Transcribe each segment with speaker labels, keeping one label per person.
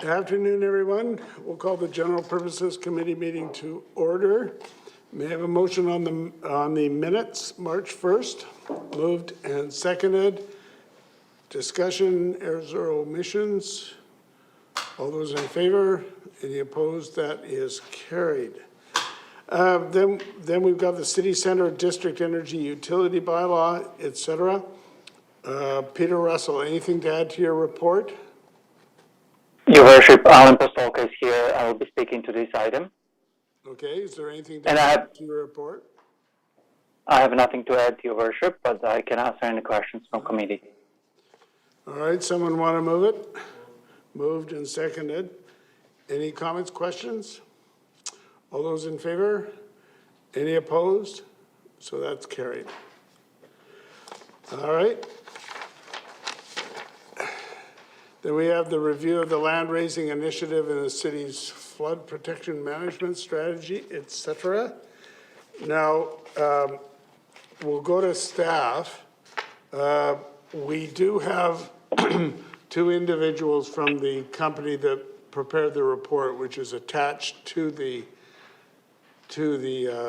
Speaker 1: Good afternoon, everyone. We'll call the General Purposes Committee meeting to order. May I have a motion on the minutes, March 1st? Moved and seconded. Discussion, errors or omissions? All those in favor? Any opposed? That is carried. Then we've got the City Center District Energy Utility Bylaw, etc. Peter Russell, anything to add to your report?
Speaker 2: Your Worship, Alan Postolka is here. I will be speaking to this item.
Speaker 1: Okay, is there anything to add to your report?
Speaker 2: I have nothing to add to your Worship, but I can answer any questions from committee.
Speaker 1: All right, someone want to move it? Moved and seconded. Any comments, questions? All those in favor? Any opposed? So that's carried. All right. Then we have the review of the land raising initiative in the city's flood protection management strategy, etc. Now, we'll go to staff. We do have two individuals from the company that prepared the report, which is attached to the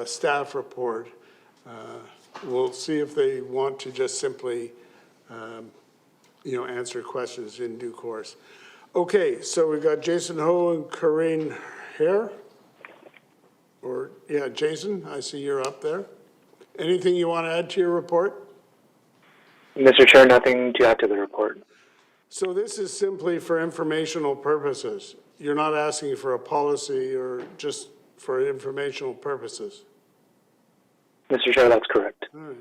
Speaker 1: staff report. We'll see if they want to just simply answer questions in due course. Okay, so we've got Jason Ho and Corinne Hare. Jason, I see you're up there. Anything you want to add to your report?
Speaker 3: Mr. Chair, nothing to add to the report.
Speaker 1: So this is simply for informational purposes. You're not asking for a policy or just for informational purposes?
Speaker 3: Mr. Chair, that's correct.
Speaker 1: All right.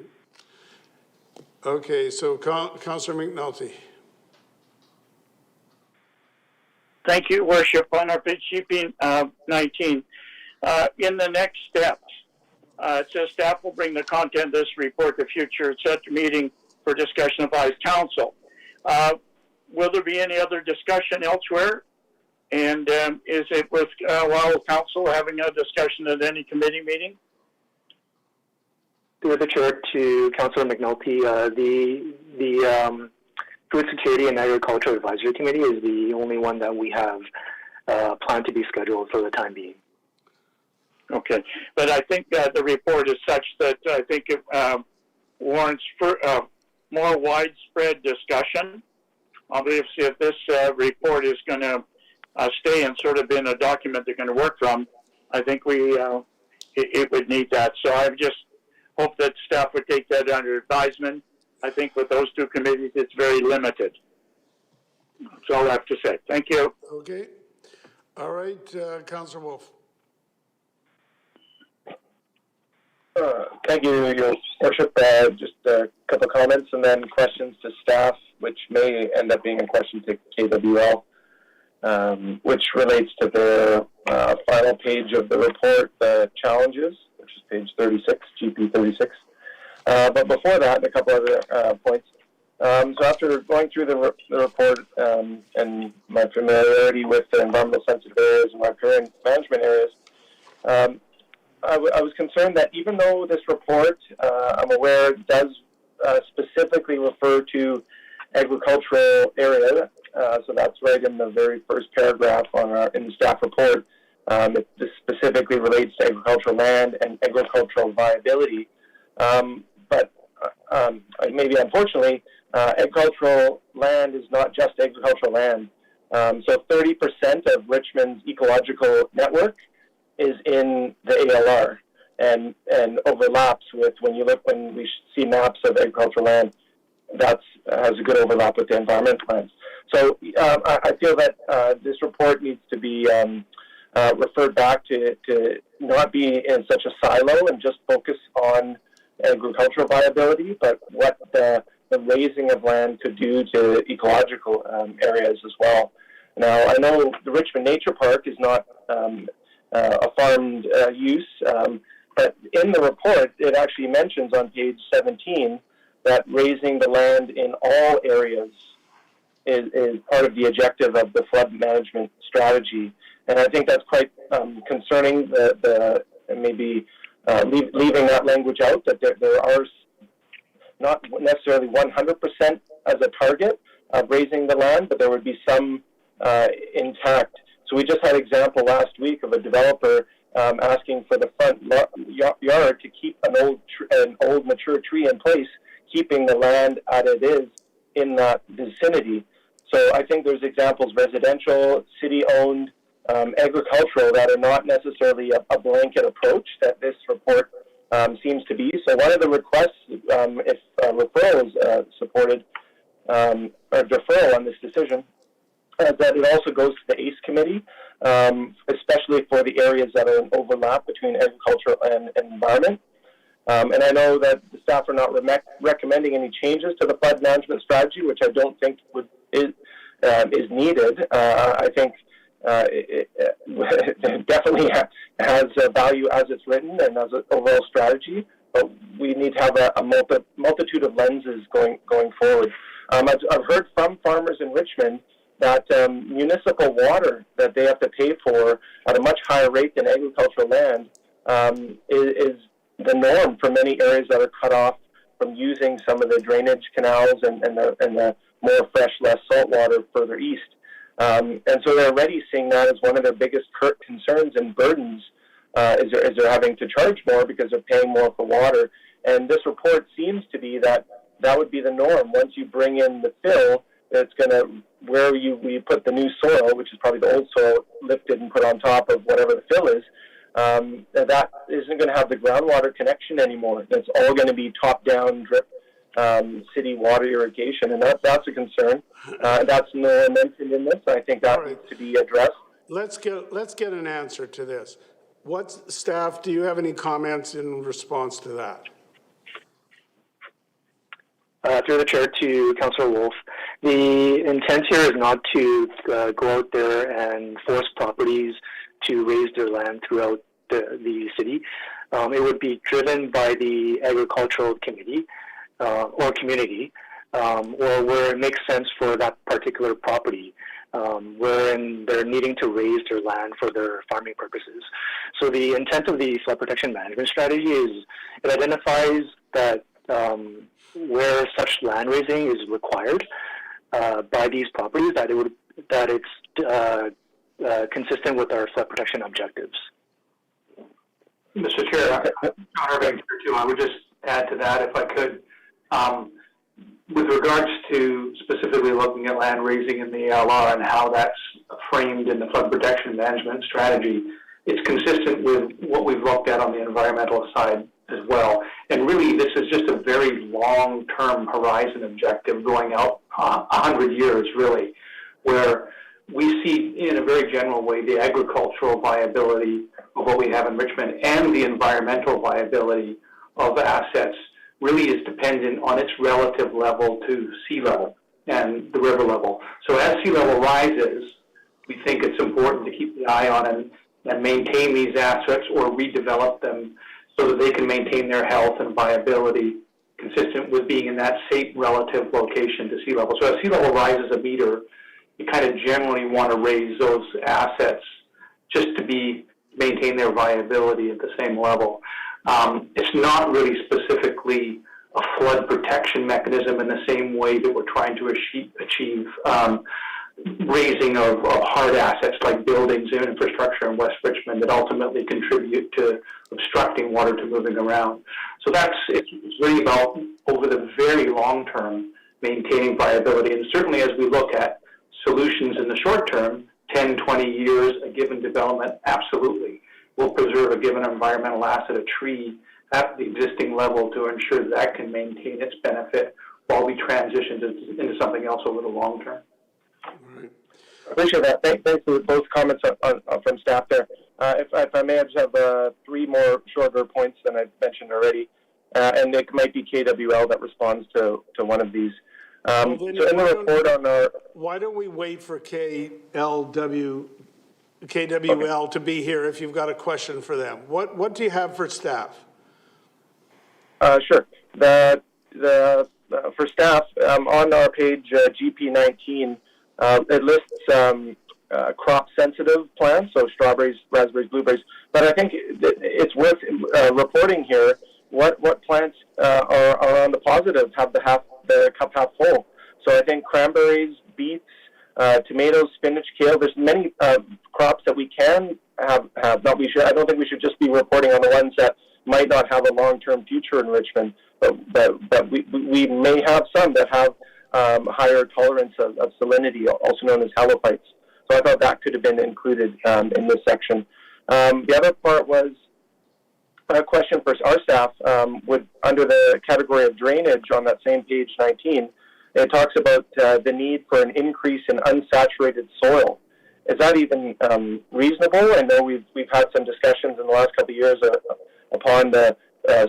Speaker 1: Okay, so Councillor McNulty.
Speaker 4: Thank you, Worship. On our bid sheet 19, in the next steps, it says staff will bring the content of this report to future set meeting for discussion by council. Will there be any other discussion elsewhere? And is it with council having a discussion at any committee meeting?
Speaker 3: Through the chair to Councillor McNulty, the Food Security and Agriculture Advisory Committee is the only one that we have planned to be scheduled for the time being.
Speaker 4: Okay, but I think the report is such that I think it warrants for, more widespread discussion. Obviously, if this report is going to stay and sort of in a document they're going to work from, I think it would need that. So I just hope that staff would take that under advisement. I think with those two committees, it's very limited. That's all I have to say. Thank you.
Speaker 1: Okay. All right, Councillor Wolf.
Speaker 5: Thank you, Your Worship. Just a couple of comments and then questions to staff, which may end up being a question to KWL, which relates to the final page of the report, the challenges, which is page 36, GP 36. But before that, a couple other points. So after going through the report and my familiarity with the environmental sensitive areas and riparian management areas, I was concerned that even though this report, I'm aware, does specifically refer to agricultural area, so that's right in the very first paragraph in the staff report. This specifically relates to agricultural land and agricultural viability. But maybe unfortunately, agricultural land is not just agricultural land. So 30% of Richmond's ecological network is in the ALR and overlaps with, when we see maps of agricultural land, that has a good overlap with the environment plans. So I feel that this report needs to be referred back to not be in such a silo and just focus on agricultural viability, but what the raising of land could do to ecological areas as well. Now, I know the Richmond Nature Park is not a farmed use, but in the report, it actually mentions on page 17 that raising the land in all areas is part of the objective of the flood management strategy. And I think that's quite concerning, maybe leaving that language out, that there are not necessarily 100% as a target of raising the land, but there would be some intact. So we just had an example last week of a developer asking for the front yard to keep an old mature tree in place, keeping the land as it is in that vicinity. So I think there's examples, residential, city-owned, agricultural, that are not necessarily a blanket approach that this report seems to be. So one of the requests, if referral is supported, or deferral on this decision, that it also goes to the ACE committee, especially for the areas that are in overlap between agriculture and environment. And I know that the staff are not recommending any changes to the flood management strategy, which I don't think is needed. I think it definitely has value as it's written and as an overall strategy, but we need to have a multitude of lenses going forward. I've heard from farmers in Richmond that municipal water that they have to pay for at a much higher rate than agricultural land is the norm for many areas that are cut off from using some of the drainage canals and the more fresh, less salt water further east. And so they're already seeing that as one of their biggest concerns and burdens is they're having to charge more because they're paying more for water. And this report seems to be that would be the norm. Once you bring in the fill, it's going to, where we put the new soil, which is probably the old soil, lifted and put on top of whatever the fill is, that isn't going to have the groundwater connection anymore. It's all going to be top-down drip city water irrigation, and that's a concern. That's no mentioned in this. I think that needs to be addressed.
Speaker 1: Let's get an answer to this. Staff, do you have any comments in response to that?
Speaker 3: Through the chair to Councillor Wolf, the intent here is not to go out there and force properties to raise their land throughout the city. It would be driven by the agricultural committee or community, or where it makes sense for that particular property, wherein they're needing to raise their land for their farming purposes. So the intent of the flood protection management strategy is it identifies that where such land raising is required by these properties, that it's consistent with our flood protection objectives.
Speaker 6: Mr. Chair, John Irving here too. I would just add to that, if I could, with regards to specifically looking at land raising in the ALR and how that's framed in the flood protection management strategy, it's consistent with what we've looked at on the environmental side as well. And really, this is just a very long-term horizon objective going out 100 years, really, where we see in a very general way the agricultural viability of what we have in Richmond and the environmental viability of assets really is dependent on its relative level to sea level and the river level. So as sea level rises, we think it's important to keep the eye on and maintain these assets or redevelop them so that they can maintain their health and viability consistent with being in that safe relative location to sea level. So as sea level rises a meter, you kind of generally want to raise those assets just to maintain their viability at the same level. It's not really specifically a flood protection mechanism in the same way that we're trying to achieve raising of hard assets like buildings and infrastructure in West Richmond that ultimately contribute to obstructing water to moving around. So it's really about, over the very long term, maintaining viability. And certainly as we look at solutions in the short term, 10, 20 years, a given development, absolutely. We'll preserve a given environmental asset, a tree, at the existing level to ensure that can maintain its benefit while we transition into something else over the long term.
Speaker 1: Right.
Speaker 5: I appreciate that. Thanks for both comments from staff there. If I may, I just have 3 more shorter points than I've mentioned already, and it might be KWL that responds to one of these. So in the report on our...
Speaker 1: Why don't we wait for KWL to be here if you've got a question for them? What do you have for staff?
Speaker 5: Sure. For staff, on our page GP19, it lists crop-sensitive plants, so strawberries, raspberries, blueberries. But I think it's worth reporting here what plants are on the positive, have the cup half full. So I think cranberries, beets, tomatoes, spinach, kale. There's many crops that we can have. Not we should. I don't think we should just be reporting on the ones that might not have a long-term future in Richmond, but we may have some that have higher tolerance of salinity, also known as halophytes. So I thought that could have been included in this section. The other part was a question for our staff. Would under the category of drainage on that same page 19, it talks about the need for an increase in unsaturated soil. Is that even reasonable? I know we've had some discussions in the last couple of years upon the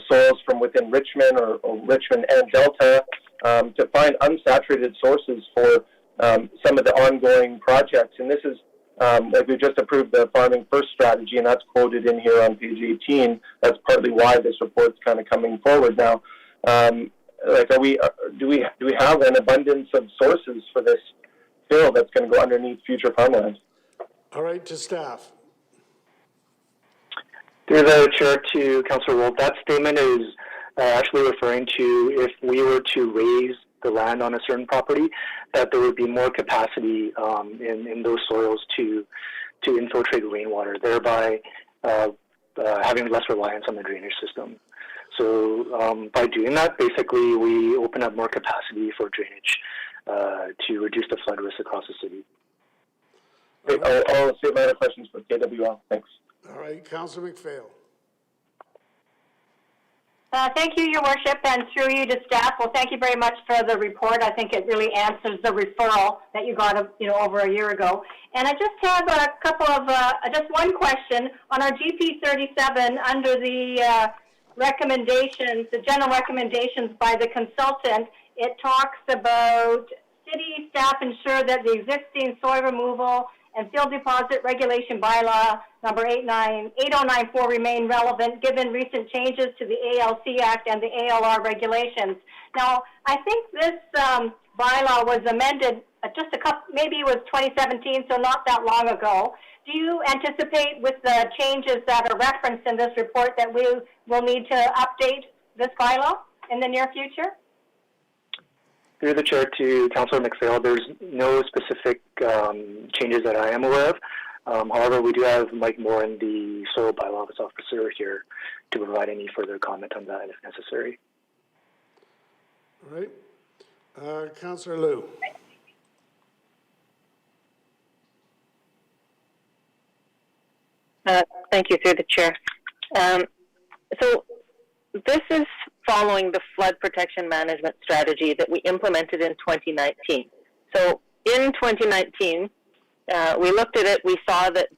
Speaker 5: soils from within Richmond or Richmond and Delta to find unsaturated sources for some of the ongoing projects. And this is like we just approved the Farming First strategy, and that's quoted in here on page 18. That's partly why this report's kind of coming forward now. Like, do we have an abundance of sources for this fill that's going to go underneath future farmland?
Speaker 1: All right, to staff.
Speaker 3: Through the chair to Councillor Wolf, that statement is actually referring to if we were to raise the land on a certain property, that there would be more capacity in those soils to infiltrate rainwater, thereby having less reliance on the drainage system. So by doing that, basically we open up more capacity for drainage to reduce the flood risk across the city.
Speaker 5: I'll save my other questions for KWL. Thanks.
Speaker 1: All right, Councillor McPhail.
Speaker 7: Thank you, Your Worship, and through you to staff. Well, thank you very much for the report. I think it really answers the referral that you got, over a year ago. And I just have a couple of, just one question on our GP 37 under the recommendations, the general recommendations by the consultant. It talks about city staff ensure that the existing soil removal and field deposit regulation bylaw number 8094 remain relevant given recent changes to the ALC Act and the ALR regulations. Now, I think this bylaw was amended just a couple, maybe it was 2017, so not that long ago. Do you anticipate with the changes that are referenced in this report that we will need to update this bylaw in the near future?
Speaker 3: Through the chair to Councillor McPhail, there's no specific changes that I am aware of. However, we do have Mike Moore, the soil bylaw officer, here to provide any further comment on that if necessary.
Speaker 1: All right. Councillor Liu.
Speaker 8: Thank you, through the chair. So this is following the flood protection management strategy that we implemented in 2019. So in 2019, we looked at it, we saw that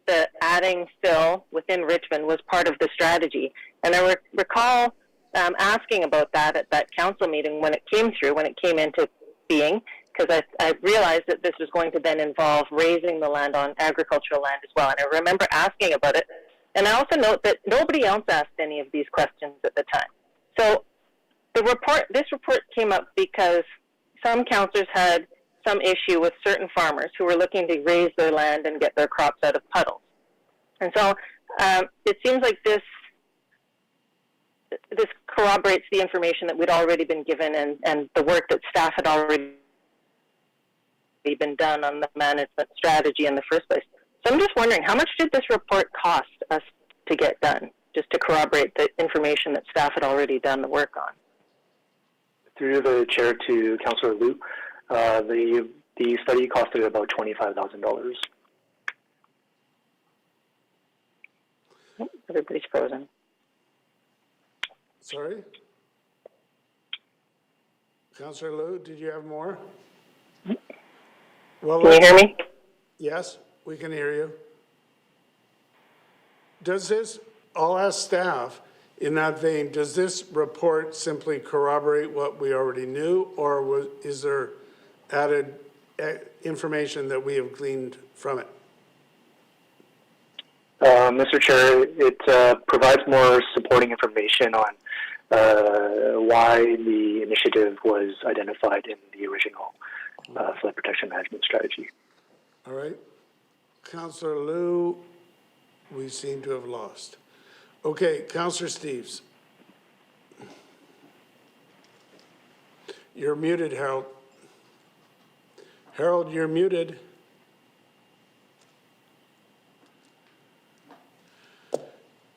Speaker 8: the adding fill within Richmond was part of the strategy. And I recall asking about that at that council meeting when it came through, when it came into being, because I realized that this was going to then involve raising the land on agricultural land as well. And I remember asking about it. And I also note that nobody else asked any of these questions at the time. So this report came up because some councillors had some issue with certain farmers who were looking to raise their land and get their crops out of puddles. And so it seems like this corroborates the information that we'd already been given and the work that staff had already been done on the management strategy in the first place. So I'm just wondering, how much did this report cost us to get done, just to corroborate the information that staff had already done the work on?
Speaker 3: Through the chair to Councillor Liu, the study costed about $25,000.
Speaker 8: Everybody's frozen.
Speaker 1: Sorry? Councillor Liu, did you have more? Well,
Speaker 8: Can you hear me?
Speaker 1: Yes, we can hear you. Does this, I'll ask staff in that vein, does this report simply corroborate what we already knew, or is there added information that we have gleaned from it?
Speaker 3: Mr. Chair, it provides more supporting information on why the initiative was identified in the original flood protection management strategy.
Speaker 1: All right. Councillor Liu, we seem to have lost. Okay, Councillor Steeves. You're muted, Harold. Harold, you're muted.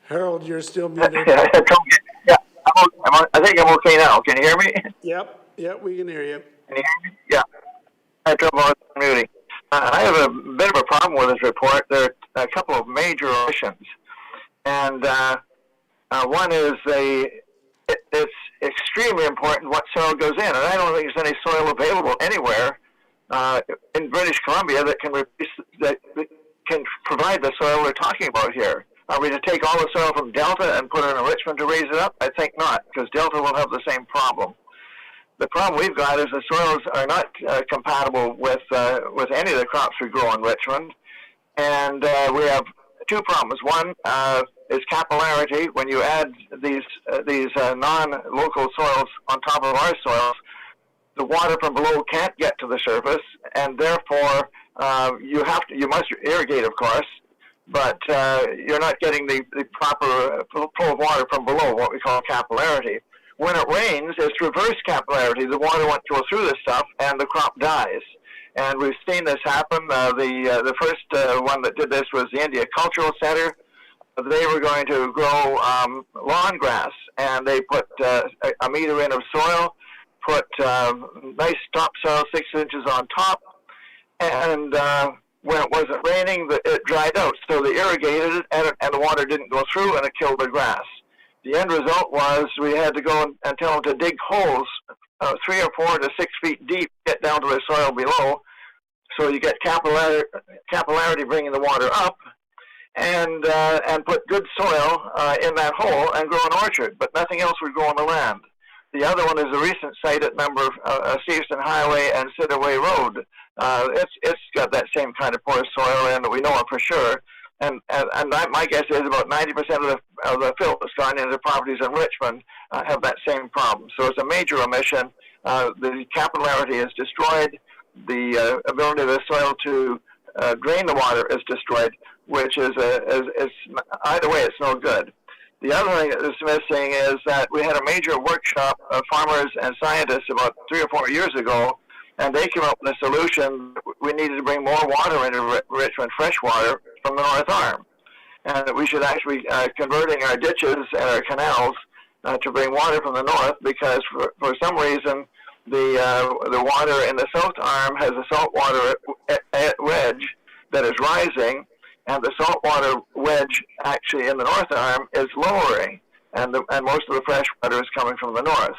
Speaker 1: Harold, you're still muted.
Speaker 9: Yeah, I think I'm okay now. Can you hear me?
Speaker 1: Yep, we can hear you.
Speaker 9: Can you hear me? Yeah. I had trouble with muting. I have a bit of a problem with this report. There are a couple of major omissions. And one is it's extremely important what soil goes in. And I don't think there's any soil available anywhere in British Columbia that can provide the soil we're talking about here. Are we to take all the soil from Delta and put it in Richmond to raise it up? I think not, because Delta will have the same problem. The problem we've got is the soils are not compatible with any of the crops we grow in Richmond, and we have two problems. One is capillarity. When you add these non-local soils on top of our soils, the water from below can't get to the surface, and therefore you must irrigate, of course, but you're not getting the proper flow of water from below, what we call capillarity. When it rains, it's reverse capillarity. The water won't go through the stuff, and the crop dies. And we've seen this happen. The first one that did this was the India Cultural Center. They were going to grow lawn grass, and they put a meter in of soil, put nice topsoil 6 inches on top, and when it wasn't raining, it dried out. So they irrigated it, and the water didn't go through, and it killed the grass. The end result was we had to go and tell them to dig holes 3 or 4 to 6 feet deep, get down to the soil below, so you get capillarity bringing the water up, and put good soil in that hole and grow an orchard, but nothing else would grow on the land. The other one is a recent site at number Steveston Highway and Sidaway Road. It's got that same kind of poor soil in that we know of for sure. And my guess is about 90% of the fill that's gone into properties in Richmond have that same problem. So it's a major omission. The capillarity is destroyed. The ability of the soil to drain the water is destroyed, which is either way, it's no good. The other thing that's missing is that we had a major workshop of farmers and scientists about 3 or 4 years ago, and they came up with a solution. We needed to bring more water into Richmond, fresh water, from the North Arm, and that we should actually converting our ditches and our canals to bring water from the north, because for some reason the water in the South Arm has a saltwater wedge that is rising, and the saltwater wedge actually in the North Arm is lowering, and most of the fresh water is coming from the north.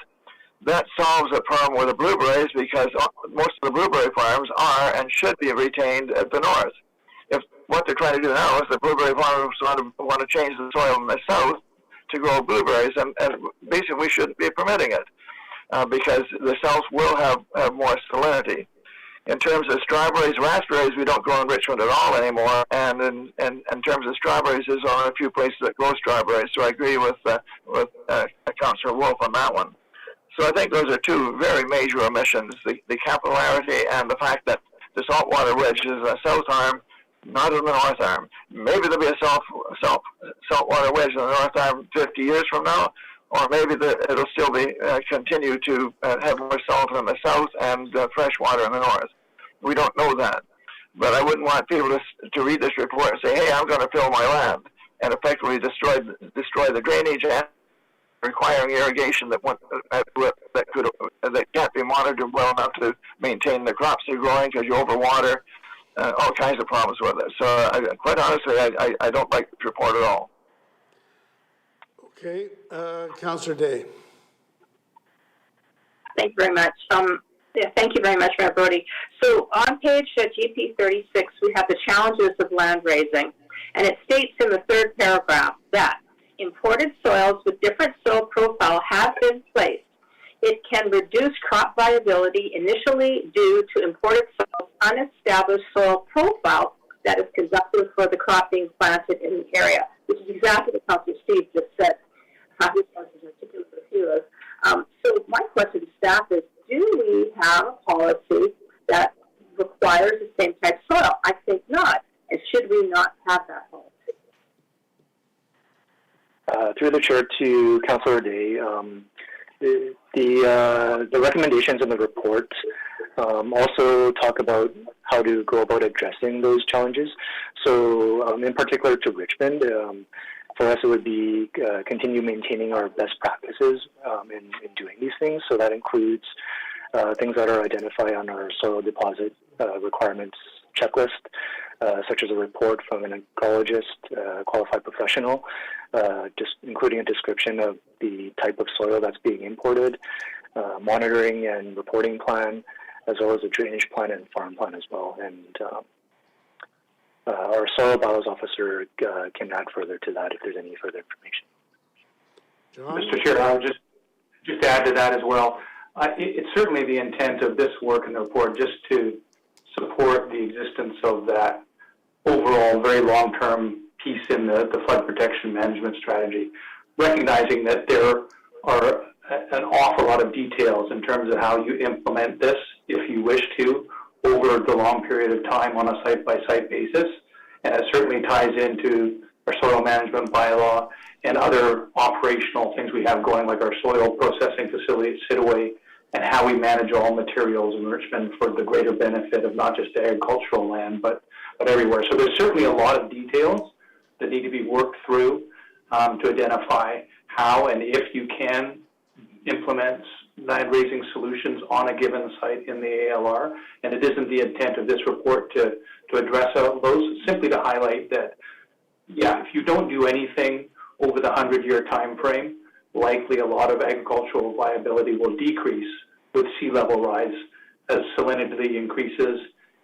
Speaker 9: That solves a problem with the blueberries, because most of the blueberry farms are and should be retained at the north. If what they're trying to do now is the blueberry farmers want to change the soil in the south to grow blueberries, and basically we shouldn't be permitting it because the south will have more salinity. In terms of strawberries, raspberries, we don't grow in Richmond at all anymore, and in terms of strawberries, there's only a few places that grow strawberries, so I agree with Councillor Wolf on that one. So I think those are two very major omissions, the capillarity and the fact that the saltwater wedge is a south arm, not in the north arm. Maybe there'll be a saltwater wedge in the north arm 50 years from now, or maybe it'll still be continue to have more salt in the south and fresh water in the north. We don't know that. But I wouldn't want people to read this report and say, hey, I'm going to fill my land, and effectively destroy the drainage and requiring irrigation that can't be monitored well enough to maintain the crops they're growing because you overwater. All kinds of problems with it. So quite honestly, I don't like this report at all.
Speaker 1: Okay, Councillor Day.
Speaker 10: Thank you very much. Thank you very much, Mayor Brody. So on page GP 36, we have the challenges of land raising, and it states in the third paragraph that imported soils with different soil profile have been placed. It can reduce crop viability initially due to imported soil's unestablished soil profile that is conducive for the crop being planted in the area, which is exactly what Councillor Steve just said. His message in particular for heroes. So my question to staff is, do we have a policy that requires the same type soil? I think not. And should we not have that policy?
Speaker 3: Through the chair to Councillor Day, the recommendations in the report Also talk about how to go about addressing those challenges. So in particular to Richmond, for us it would be continue maintaining our best practices in doing these things. So that includes things that are identified on our soil deposit requirements checklist, such as a report from an ecologist, qualified professional, just including a description of the type of soil that's being imported, monitoring and reporting plan, as well as a drainage plan and farm plan as well. And our soil bylaws officer can add further to that if there's any further information.
Speaker 1: John?
Speaker 6: Mr. Chair, I would just add to that as well. It's certainly the intent of this work in the report just to support the existence of that overall very long-term piece in the flood protection management strategy, recognizing that there are an awful lot of details in terms of how you implement this, if you wish to, over the long period of time on a site-by-site basis. And it certainly ties into our soil management bylaw and other operational things we have going, like our soil processing facility at Sidaway, and how we manage all materials in Richmond for the greater benefit of not just agricultural land, but everywhere. So there's certainly a lot of details that need to be worked through to identify how and if you can implement land raising solutions on a given site in the ALR. And it isn't the intent of this report to address those, simply to highlight that, yeah, if you don't do anything over the 100-year time frame, likely a lot of agricultural viability will decrease with sea level rise as salinity increases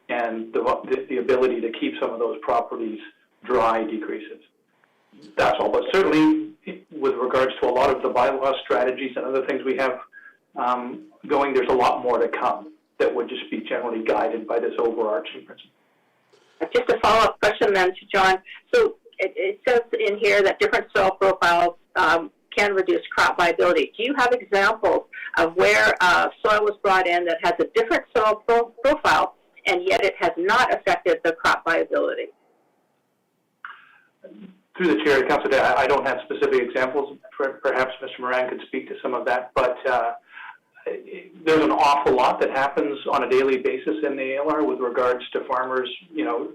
Speaker 6: and the ability to keep some of those properties dry decreases. That's all. But certainly, with regards to a lot of the bylaw strategies and other things we have going, there's a lot more to come that would just be generally guided by this overarching principle.
Speaker 10: Just a follow-up question then to John. So it says in here that different soil profiles can reduce crop viability. Do you have examples of where soil was brought in that has a different soil profile and yet it has not affected the crop viability?
Speaker 6: Through the chair, Councillor Day, I don't have specific examples. Perhaps Mr. Moran could speak to some of that, but there's an awful lot that happens on a daily basis in the ALR with regards to farmers,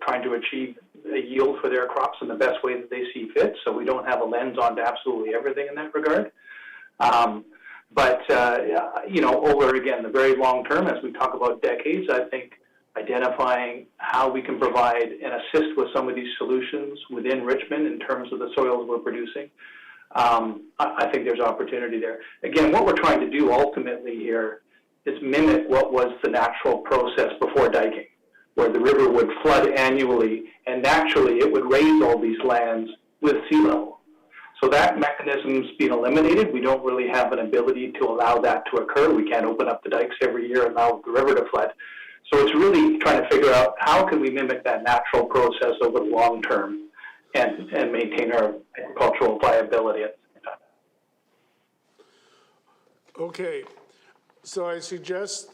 Speaker 6: trying to achieve a yield for their crops in the best way that they see fit. So we don't have a lens on absolutely everything in that regard. Over again, the very long term, as we talk about decades, I think identifying how we can provide and assist with some of these solutions within Richmond in terms of the soils we're producing, I think there's opportunity there. Again, what we're trying to do ultimately here is mimic what was the natural process before diking, where the river would flood annually and naturally it would raise all these lands with sea level. So that mechanism's been eliminated. We don't really have an ability to allow that to occur. We can't open up the dikes every year and allow the river to flood. So it's really trying to figure out how can we mimic that natural process over the long term and maintain our agricultural viability at the same time.
Speaker 1: Okay, so I suggest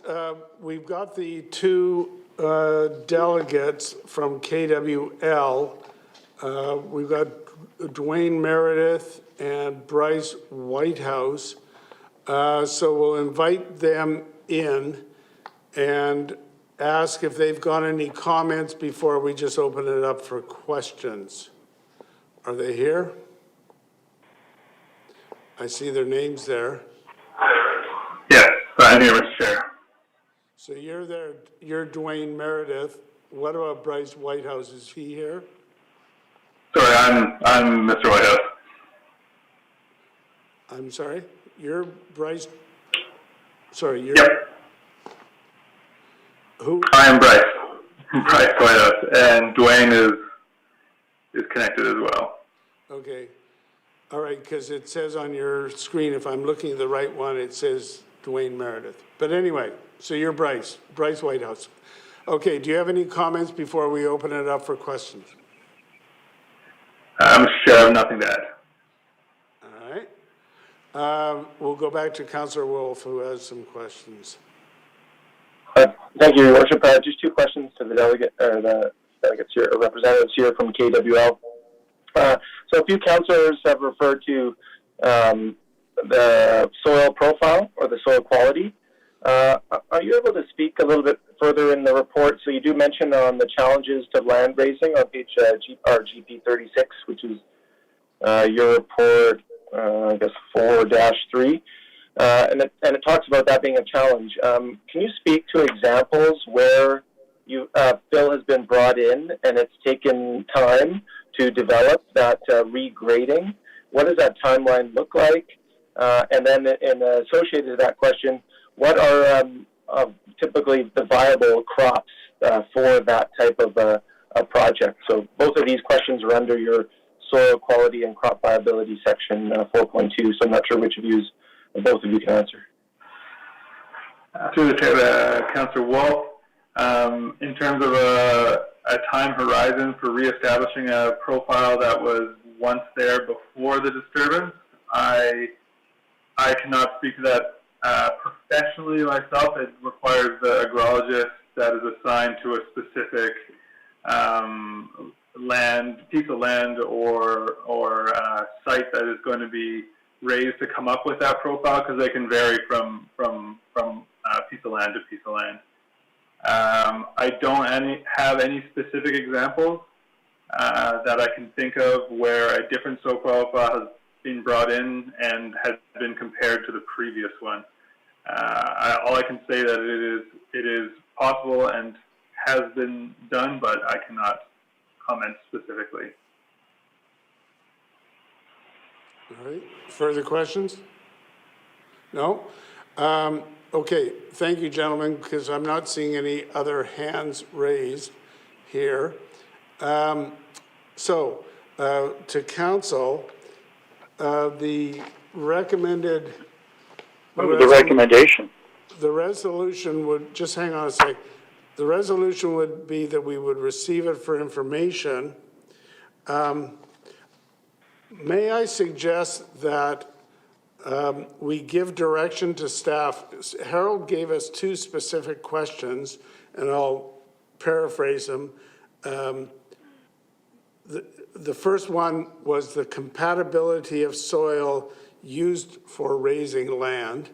Speaker 1: we've got the two delegates from KWL. We've got Dwayne Meredith and Bryce Whitehouse. So we'll invite them in and ask if they've got any comments before we just open it up for questions. Are they here? I see their names there.
Speaker 11: Yes, I'm here, Mr. Chair.
Speaker 1: So you're there, you're Dwayne Meredith. What about Bryce Whitehouse? Is he here?
Speaker 11: Sorry, I'm Mr. Whitehouse.
Speaker 1: I'm sorry? You're Bryce? Sorry, you're...
Speaker 11: Yep.
Speaker 1: Who?
Speaker 11: I'm Bryce. Bryce Whitehouse, and Dwayne is connected as well.
Speaker 1: Okay. All right, because it says on your screen, if I'm looking at the right one, it says Dwayne Meredith. But anyway, so you're Bryce Whitehouse. Okay, do you have any comments before we open it up for questions?
Speaker 11: I'm sure I have nothing to add.
Speaker 1: All right. We'll go back to Councillor Wolf, who has some questions.
Speaker 5: Thank you, Your Worship. Just two questions to the delegates here, representatives here from KWL. So a few councillors have referred to the soil profile or the soil quality Are you able to speak a little bit further in the report? So you do mention on the challenges to land raising on page GP 36, which is your report, I guess 4-3, and it talks about that being a challenge. Can you speak to examples where bill has been brought in and it's taken time to develop that regrading? What does that timeline look like? And then associated to that question, what are typically the viable crops for that type of a project? So both of these questions are under your soil quality and crop viability section 4.2, so I'm not sure which of you, both of you can answer.
Speaker 11: Through the chair, Councillor Wolf, in terms of a time horizon for reestablishing a profile that was once there before the disturbance, I cannot speak to that professionally myself. It requires the agrologist that is assigned to a specific piece of land or site that is going to be raised to come up with that profile, because they can vary from piece of land to piece of land. I don't have any specific examples that I can think of where a different soil profile has been brought in and has been compared to the previous one. All I can say that it is possible and has been done, but I cannot comment specifically.
Speaker 1: All right, further questions? No? Okay, thank you, gentlemen, because I'm not seeing any other hands raised here. So, to council, the recommended...
Speaker 4: What was the recommendation?
Speaker 1: The resolution would, just hang on a sec. The resolution would be that we would receive it for information. May I suggest that we give direction to staff? Harold gave us two specific questions, and I'll paraphrase them. The first one was the compatibility of soil used for raising land.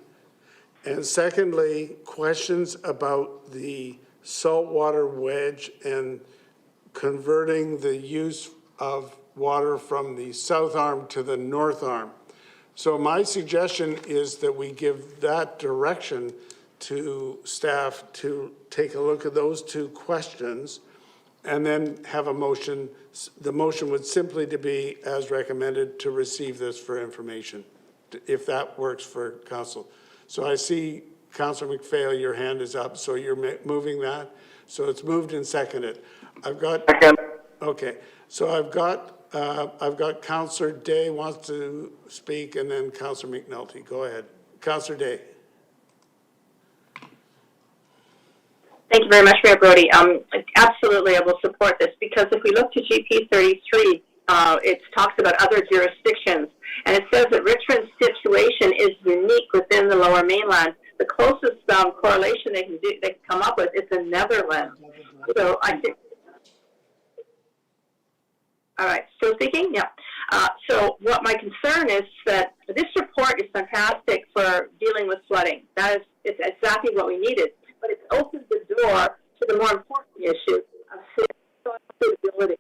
Speaker 1: And secondly, questions about the saltwater wedge and converting the use of water from the south arm to the north arm. So my suggestion is that we give that direction to staff to take a look at those two questions and then have a motion. The motion would simply to be, as recommended, to receive this for information, if that works for council. So I see, Councillor McPhail, your hand is up, so you're moving that. So it's moved and seconded. I've got, okay, so I've got Councillor Day wants to speak, and then Councillor McNulty. Go ahead. Councillor Day.
Speaker 10: Thank you very much, Mayor Brody. Absolutely, I will support this, because if we look to GP 33, it talks about other jurisdictions, and it says that Richmond's situation is unique within the Lower Mainland. The closest correlation they can come up with is the Netherlands. So I think. All right, still speaking? Yeah. So what my concern is that this report is fantastic for dealing with flooding. It's exactly what we needed, but it's opened the door to the more important issue of soil suitability.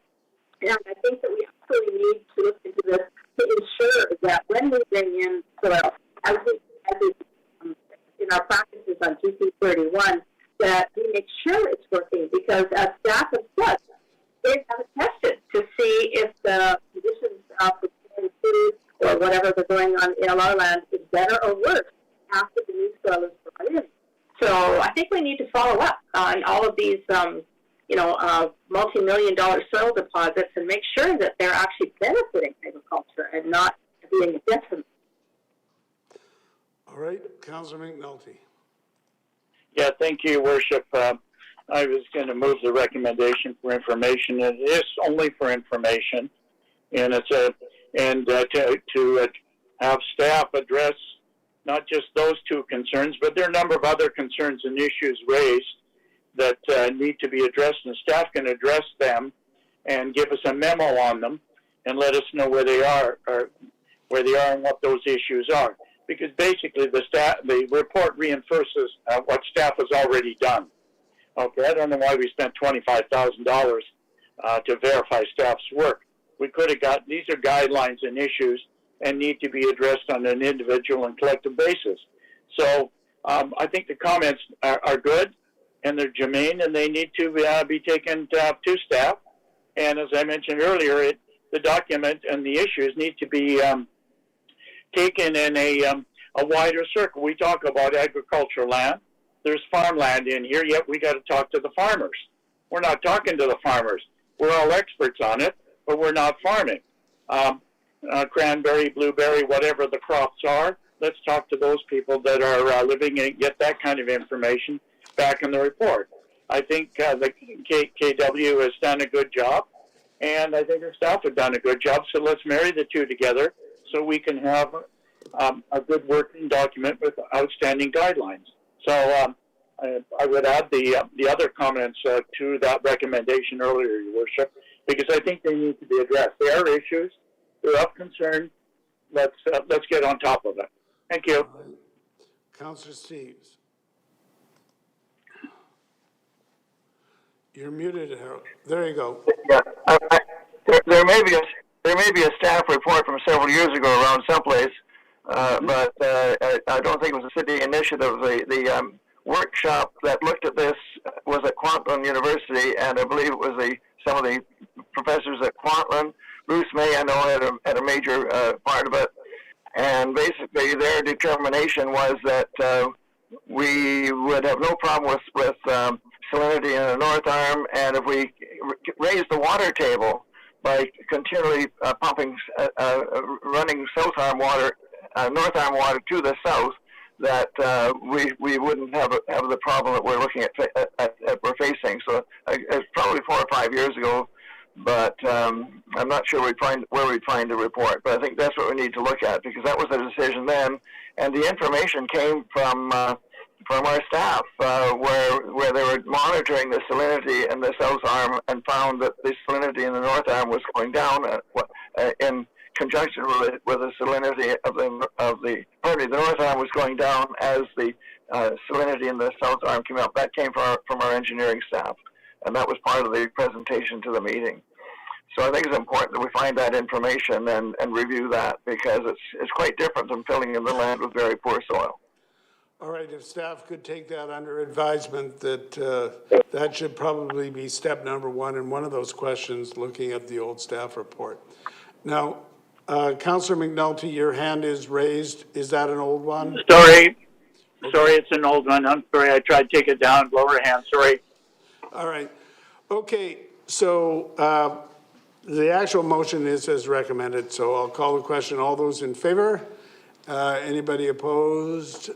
Speaker 10: And I think that we absolutely need to look into this to ensure that when we bring in soil, as we in our practices on GP 31, that we make sure it's working, because as staff have said, they have tested to see if the conditions for food or whatever they're going on in our land is better or worse after the new soil is brought in. So I think we need to follow up on all of these, multi-million-dollar soil deposits and make sure that they're actually benefiting agriculture and not being a detriment.
Speaker 1: All right, Councillor McNulty.
Speaker 4: Yeah, thank you, Your Worship. I was going to move the recommendation for information. It is only for information, and to have staff address not just those two concerns, but there are a number of other concerns and issues raised that need to be addressed, and staff can address them and give us a memo on them and let us know where they are and what those issues are. because basically the report reinforces what staff has already done. Okay, I don't know why we spent $25,000 to verify staff's work. We could have got, these are guidelines and issues and need to be addressed on an individual and collective basis. So I think the comments are good and they're germane and they need to be taken to staff. And as I mentioned earlier, the document and the issues need to be taken in a wider circle. We talk about agricultural land. There's farmland in here, yet we got to talk to the farmers. We're not talking to the farmers. We're all experts on it, but we're not farming. Cranberry, blueberry, whatever the crops are, let's talk to those people that are living and get that kind of information back in the report. I think the KW has done a good job, and I think our staff have done a good job, so let's marry the two together so we can have a good working document with outstanding guidelines. So I would add the other comments to that recommendation earlier, Your Worship, because I think they need to be addressed. They are issues. They're of concern. Let's get on top of it. Thank you.
Speaker 1: Councillor Steves. You're muted, Harold. There you go.
Speaker 9: Yeah, there may be a staff report from several years ago around someplace, but I don't think it was a city initiative. The workshop that looked at this was at Kwantlen University, and I believe it was some of the professors at Kwantlen. Bruce May, I know, had a major part of it, and basically their determination was that we would have no problem with salinity in the North Arm, and if we raise the water table by continually pumping, running South Arm water, North Arm water to the south, that we wouldn't have the problem that we're looking at we're facing. So it's probably 4 or 5 years ago, but I'm not sure where we'd find the report. But I think that's what we need to look at, because that was the decision then, and the information came from our staff, where they were monitoring the salinity in the South Arm and found that the salinity in the North Arm was going down in conjunction with the salinity of the North Arm was going down as the salinity in the South Arm came up. That came from our engineering staff, and that was part of the presentation to the meeting. So I think it's important that we find that information and review that, because it's quite different than filling in the land with very poor soil.
Speaker 1: All right, if staff could take that under advisement, that that should probably be step number one in one of those questions, looking at the old staff report. Now, Councillor McNulty, your hand is raised. Is that an old one?
Speaker 4: Sorry, it's an old one. I'm sorry, I tried to take it down, lower hand, sorry.
Speaker 1: All right. Okay, so the actual motion is as recommended, so I'll call the question. All those in favor? Anybody opposed?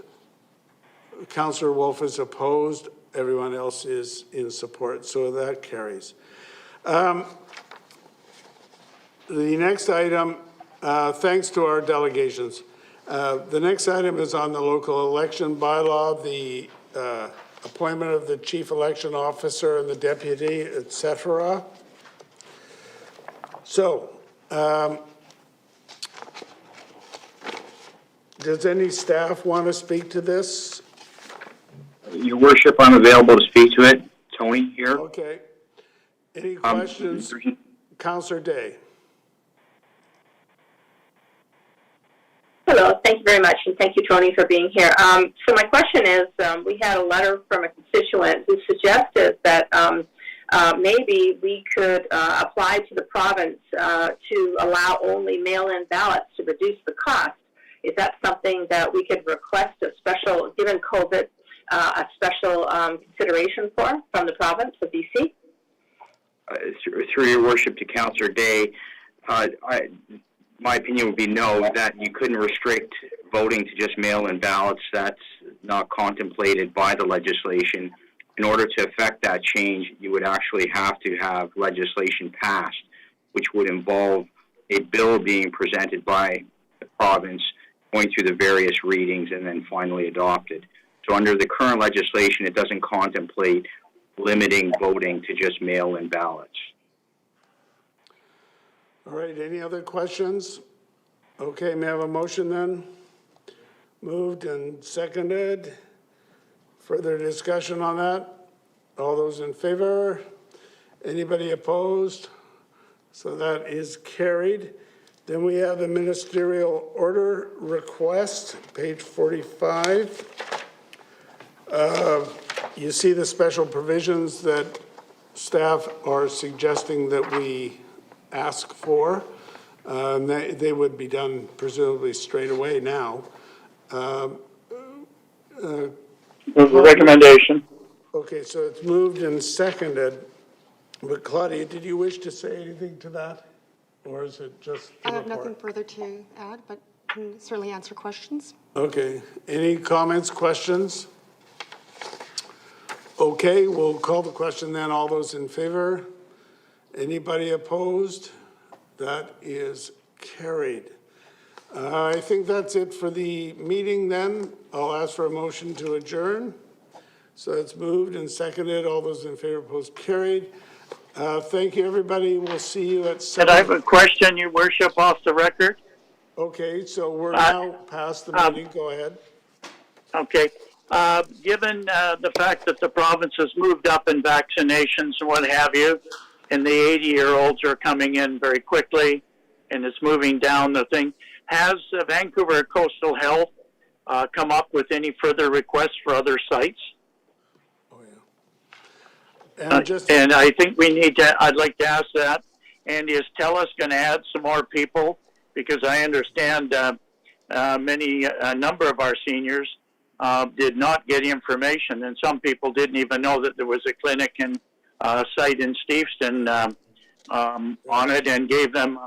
Speaker 1: Councillor Wolf is opposed. Everyone else is in support, so that carries. The next item, thanks to our delegations, the next item is on the local election bylaw, the appointment of the chief election officer and the deputy, etc. So, does any staff want to speak to this?
Speaker 12: Your Worship, I'm available to speak to it. Tony here.
Speaker 1: Okay. Any questions? Councillor Day.
Speaker 10: Hello, thank you very much, and thank you, Tony, for being here. So my question is, we had a letter from a constituent who suggested that maybe we could apply to the province to allow only mail-in ballots to reduce the cost. Is that something that we could request a special, given COVID, a special consideration from the province of BC?
Speaker 12: Through your worship to Councillor Day, my opinion would be no, that you couldn't restrict voting to just mail-in ballots. That's not contemplated by the legislation. In order to effect that change, you would actually have to have legislation passed, which would involve a bill being presented by the province, going through the various readings, and then finally adopted. So under the current legislation, it doesn't contemplate limiting voting to just mail-in ballots.
Speaker 1: All right, any other questions? Okay, may I have a motion then? Moved and seconded. Further discussion on that? All those in favor? Anybody opposed? So that is carried. Then we have the ministerial order request, page 45. You see the special provisions that staff are suggesting that we ask for. They would be done presumably straight away now.
Speaker 4: Move the recommendation.
Speaker 1: Okay, so it's moved and seconded. But Claudia, did you wish to say anything to that? Or is it just the
Speaker 13: I have
Speaker 1: report?
Speaker 13: nothing further to add, but can certainly answer questions.
Speaker 1: Okay, any comments, questions? Okay, we'll call the question then. All those in favor? Anybody opposed? That is carried. I think that's it for the meeting then. I'll ask for a motion to adjourn. So it's moved and seconded. All those in favor, opposed, carried. Thank you, everybody. We'll see you at 7.
Speaker 4: Could I have a question, Your Worship, off the record?
Speaker 1: Okay, so we're now past the meeting. Go ahead.
Speaker 4: Okay. Given the fact that the province has moved up in vaccinations and what have you, and the 80-year-olds are coming in very quickly, and it's moving down the thing, has Vancouver Coastal Health come up with any further requests for other sites?
Speaker 1: Oh, yeah. And
Speaker 4: And I think we need to, I'd like to ask that. And is TELUS going to add some more people? Because I understand a number of our seniors did not get information, and some people didn't even know that there was a clinic and site in Steveston on it, and gave them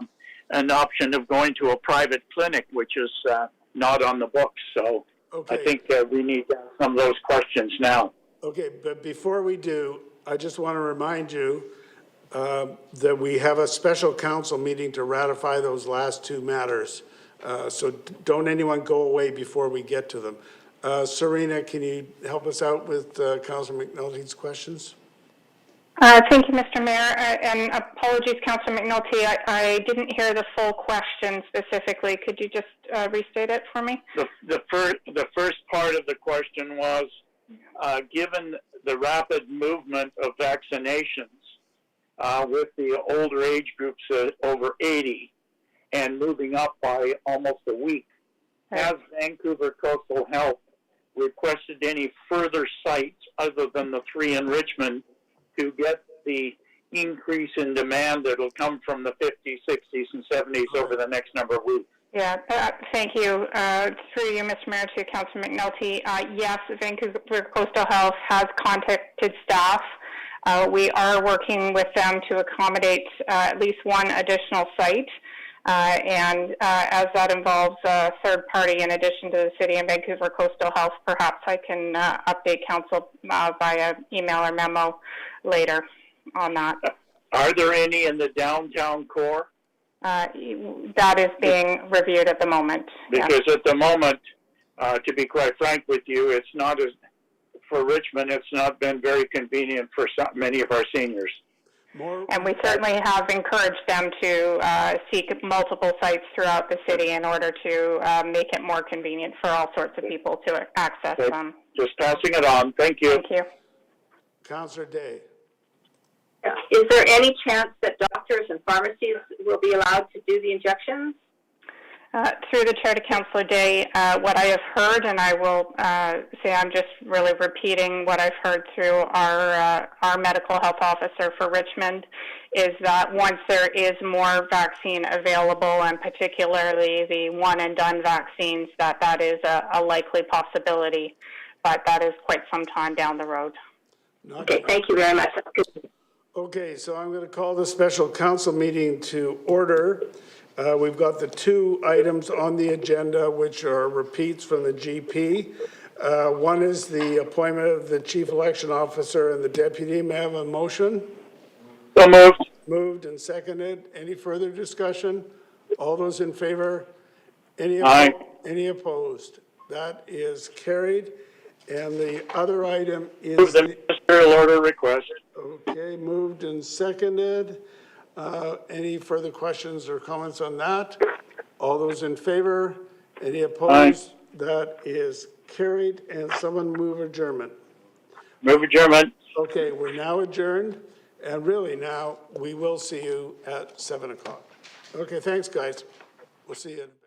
Speaker 4: an option of going to a private clinic, which is not on the books. So
Speaker 1: Okay.
Speaker 4: I think we need some of those questions now.
Speaker 1: Okay, but before we do, I just want to remind you that we have a special council meeting to ratify those last two matters. So don't anyone go away before we get to them. Serena, can you help us out with Councillor McNulty's questions?
Speaker 14: Thank you, Mr. Mayor, and apologies, Councillor McNulty. I didn't hear the full question specifically. Could you just restate it for me?
Speaker 4: The first part of the question was, given the rapid movement of vaccinations with the older age groups over 80 and moving up by almost a week, has Vancouver Coastal Health requested any further sites other than the 3 in Richmond to get the increase in demand that will come from the 50s, 60s, and 70s over the next number of weeks?
Speaker 14: Yeah, thank you. Through you, Mr. Mayor, to Councillor McNulty. Yes, Vancouver Coastal Health has contacted staff. We are working with them to accommodate at least one additional site. And as that involves a third party in addition to the City and Vancouver Coastal Health, perhaps I can update Council via email or memo later on that.
Speaker 4: Are there any in the downtown core?
Speaker 14: That is being reviewed at the moment.
Speaker 4: Because at the moment, to be quite frank with you, it's not as, for Richmond, it's not been very convenient for many of our seniors.
Speaker 14: And we certainly have encouraged them to seek multiple sites throughout the city in order to make it more convenient for all sorts of people to access them.
Speaker 4: Just passing it on. Thank you.
Speaker 14: Thank you.
Speaker 1: Councillor Day.
Speaker 10: Is there any chance that doctors and pharmacies will be allowed to do the injections?
Speaker 14: Through the chair to Councillor Day, what I have heard, and I will say I'm just really repeating what I've heard through our medical health officer for Richmond, is that once there is more vaccine available, and particularly the one-and-done vaccines, that is a likely possibility, but that is quite some time down the road.
Speaker 10: Okay, thank you very much.
Speaker 1: Okay, so I'm going to call the special council meeting to order. We've got the 2 items on the agenda, which are repeats from the GP. One is the appointment of the chief election officer and the deputy. May I have a motion?
Speaker 4: So moved.
Speaker 1: Moved and seconded. Any further discussion? All those in favor? Any opposed? That is carried. And the other item is
Speaker 4: Move the ministerial order request.
Speaker 1: Okay, moved and seconded. Any further questions or comments on that? All those in favor? Any opposed? That is carried, and someone move adjournment.
Speaker 4: Move adjournment.
Speaker 1: Okay, we're now adjourned, and really now, we will see you at 7 o'clock. Okay, thanks, guys. We'll see you in a bit.